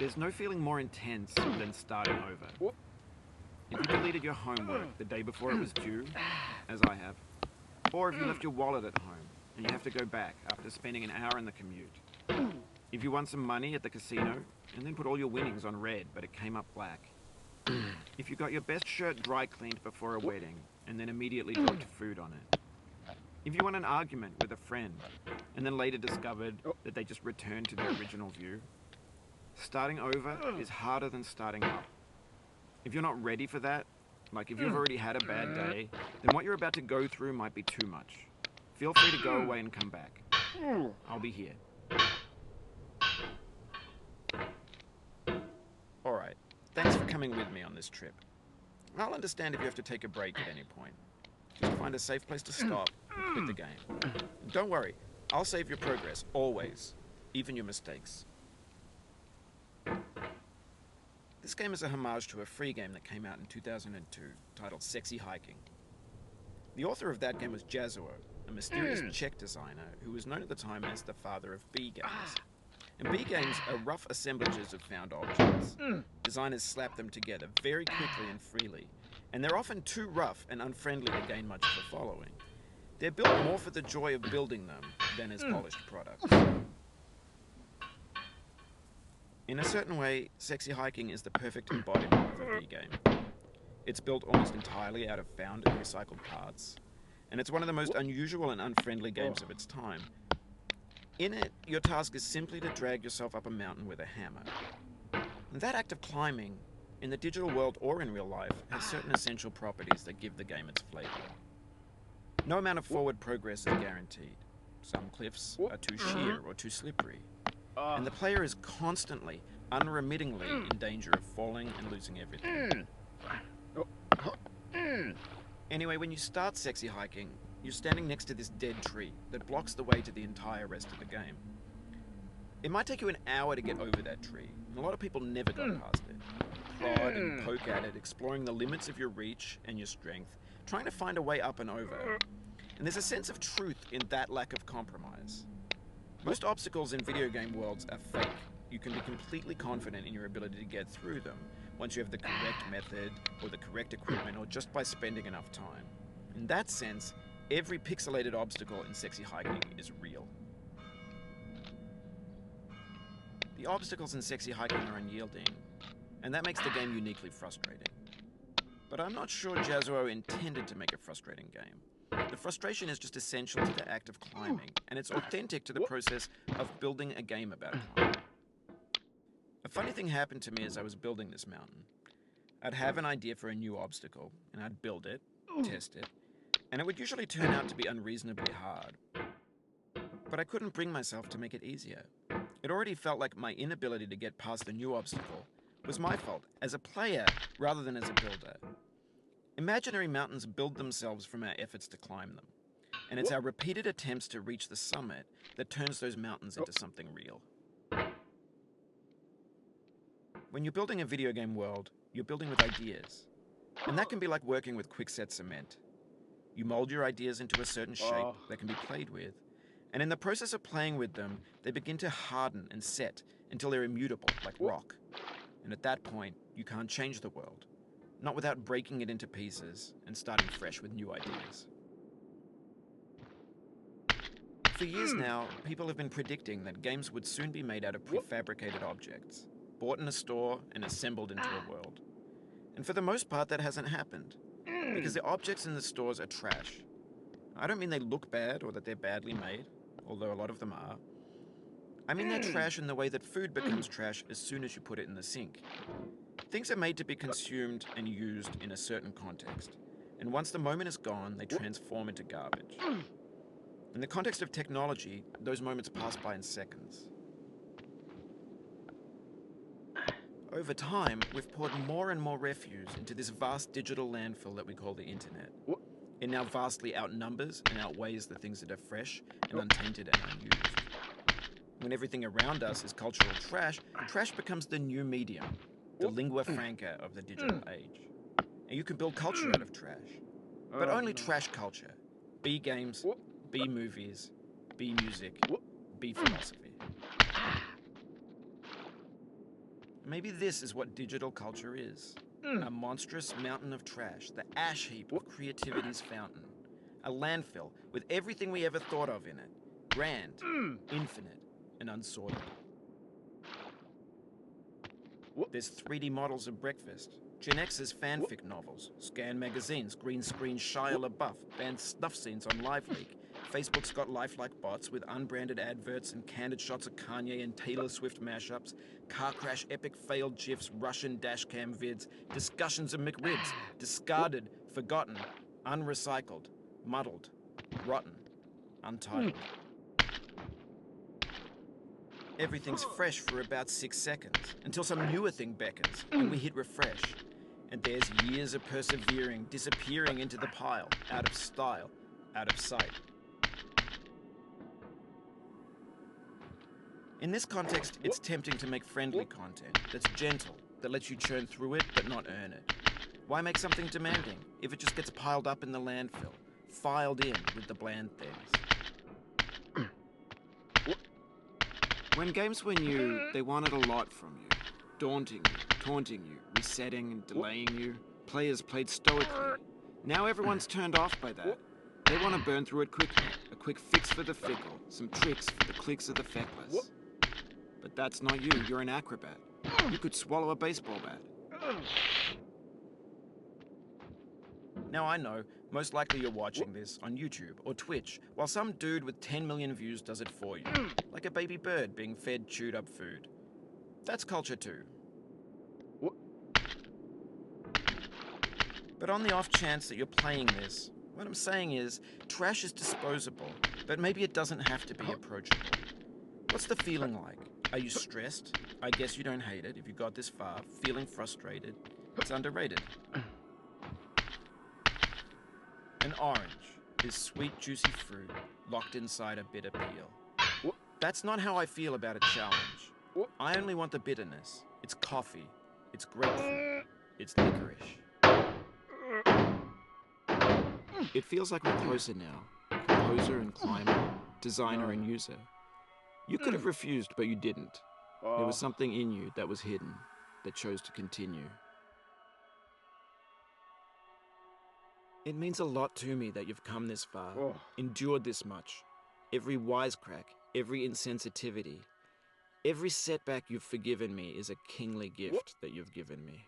There's no feeling more intense than starting over. If you deleted your homework the day before it was due, as I have, or if you left your wallet at home and you have to go back after spending an hour in the commute. If you won some money at the casino and then put all your winnings on red but it came up black. If you got your best shirt dry cleaned before a wedding and then immediately dropped food on it. If you won an argument with a friend and then later discovered that they just returned to their original view. Starting over is harder than starting up. If you're not ready for that, like if you've already had a bad day, then what you're about to go through might be too much. Feel free to go away and come back. I'll be here. Alright, thanks for coming with me on this trip. I'll understand if you have to take a break at any point. Just find a safe place to stop and quit the game. And don't worry, I'll save your progress, always. Even your mistakes. This game is a homage to a free game that came out in 2002, titled Sexy Hiking. The author of that game was Jazzuo, a mysterious Czech designer who was known at the time as the father of B games. And B games are rough assemblages of found objects. Designers slap them together very quickly and freely, and they're often too rough and unfriendly to gain much of a following. They're built more for the joy of building them than as polished products. In a certain way, Sexy Hiking is the perfect embodiment of a B game. It's built almost entirely out of found and recycled parts, and it's one of the most unusual and unfriendly games of its time. In it, your task is simply to drag yourself up a mountain with a hammer. And that act of climbing, in the digital world or in real life, has certain essential properties that give the game its flavor. No amount of forward progress is guaranteed. Some cliffs are too sheer or too slippery. And the player is constantly, unremittingly in danger of falling and losing everything. Anyway, when you start Sexy Hiking, you're standing next to this dead tree that blocks the way to the entire rest of the game. It might take you an hour to get over that tree, and a lot of people never got past it. Prod and poke at it, exploring the limits of your reach and your strength, trying to find a way up and over. And there's a sense of truth in that lack of compromise. Most obstacles in video game worlds are fake. You can be completely confident in your ability to get through them once you have the correct method or the correct equipment or just by spending enough time. In that sense, every pixelated obstacle in Sexy Hiking is real. The obstacles in Sexy Hiking are unyielding, and that makes the game uniquely frustrating. But I'm not sure Jazzuo intended to make a frustrating game. The frustration is just essential to the act of climbing, and it's authentic to the process of building a game about climbing. A funny thing happened to me as I was building this mountain. I'd have an idea for a new obstacle, and I'd build it, test it, and it would usually turn out to be unreasonably hard. But I couldn't bring myself to make it easier. It already felt like my inability to get past the new obstacle was my fault, as a player rather than as a builder. Imaginary mountains build themselves from our efforts to climb them, and it's our repeated attempts to reach the summit that turns those mountains into something real. When you're building a video game world, you're building with ideas, and that can be like working with quickset cement. You mold your ideas into a certain shape that can be played with, and in the process of playing with them, they begin to harden and set until they're immutable, like rock. And at that point, you can't change the world, not without breaking it into pieces and starting fresh with new ideas. For years now, people have been predicting that games would soon be made out of prefabricated objects, bought in a store and assembled into a world. And for the most part, that hasn't happened, because the objects in the stores are trash. I don't mean they look bad or that they're badly made, although a lot of them are. I mean they're trash in the way that food becomes trash as soon as you put it in the sink. Things are made to be consumed and used in a certain context, and once the moment is gone, they transform into garbage. In the context of technology, those moments pass by in seconds. Over time, we've poured more and more refuse into this vast digital landfill that we call the internet. It now vastly outnumbers and outweighs the things that are fresh and untainted and unused. When everything around us is cultural trash, trash becomes the new medium, the lingua franca of the digital age. And you can build culture out of trash. But only trash culture. B games, B movies, B music, B philosophy. Maybe this is what digital culture is. A monstrous mountain of trash, the ash heap of creativity's fountain. A landfill with everything we ever thought of in it. Grand, infinite, and unsorted. There's 3D models of breakfast, Gen X's fanfic novels, scan magazines, green screen Shia LaBeouf, banned snuff scenes on LiveLeak. Facebook's got lifelike bots with unbranded adverts and candid shots of Kanye and Taylor Swift mashups, car crash epic failed GIFs, Russian dashcam vids, discussions of McRibs, discarded, forgotten, unrecycled, muddled, rotten, untitled. Everything's fresh for about 6 seconds, until some newer thing beckons, and we hit refresh. And there's years of persevering, disappearing into the pile, out of style, out of sight. In this context, it's tempting to make friendly content that's gentle, that lets you churn through it but not earn it. Why make something demanding if it just gets piled up in the landfill, filed in with the bland things? When games were new, they wanted a lot from you. Daunting you, taunting you, resetting and delaying you. Players played stoically. Now everyone's turned off by that. They want to burn through it quickly. A quick fix for the fickle. Some tricks for the clicks of the feckless. But that's not you. You're an acrobat. You could swallow a baseball bat. Now I know, most likely you're watching this on YouTube or Twitch, while some dude with 10 million views does it for you. Like a baby bird being fed chewed up food. That's culture too. But on the off chance that you're playing this, what I'm saying is, trash is disposable, but maybe it doesn't have to be approachable. What's the feeling like? Are you stressed? I guess you don't hate it if you got this far. Feeling frustrated? It's underrated. An orange is sweet, juicy fruit locked inside a bitter peel. That's not how I feel about a challenge. I only want the bitterness. It's coffee. It's grapefruit. It's licorice. It feels like we're closer now. Composer and climber, designer and user. You could have refused, but you didn't. There was something in you that was hidden, that chose to continue. It means a lot to me that you've come this far, endured this much. Every wisecrack, every insensitivity, every setback you've forgiven me is a kingly gift that you've given me.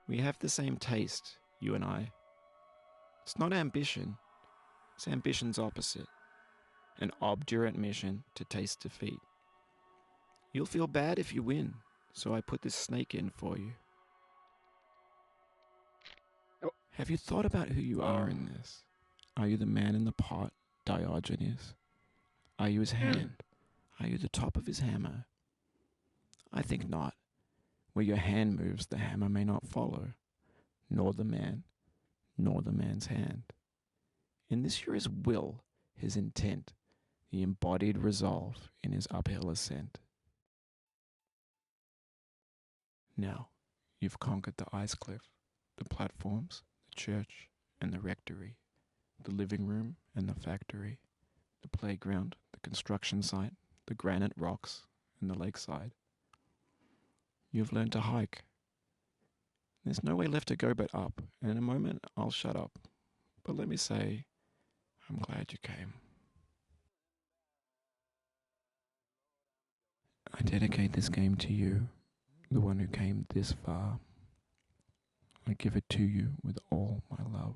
We have the same taste, you and I. It's not ambition, it's ambition's opposite. An obdurate mission to taste defeat. You'll feel bad if you win, so I put this snake in for you. Have you thought about who you are in this? Are you the man in the pot, Diogenes? Are you his hand? Are you the top of his hammer? I think not. Where your hand moves, the hammer may not follow, nor the man, nor the man's hand. In this you're his will, his intent, the embodied resolve in his uphill ascent. Now, you've conquered the ice cliff, the platforms, the church and the rectory, the living room and the factory, the playground, the construction site, the granite rocks and the lakeside. You've learned to hike. There's no way left to go but up, and in a moment I'll shut up. But let me say, I'm glad you came. I dedicate this game to you, the one who came this far. I give it to you with all my love.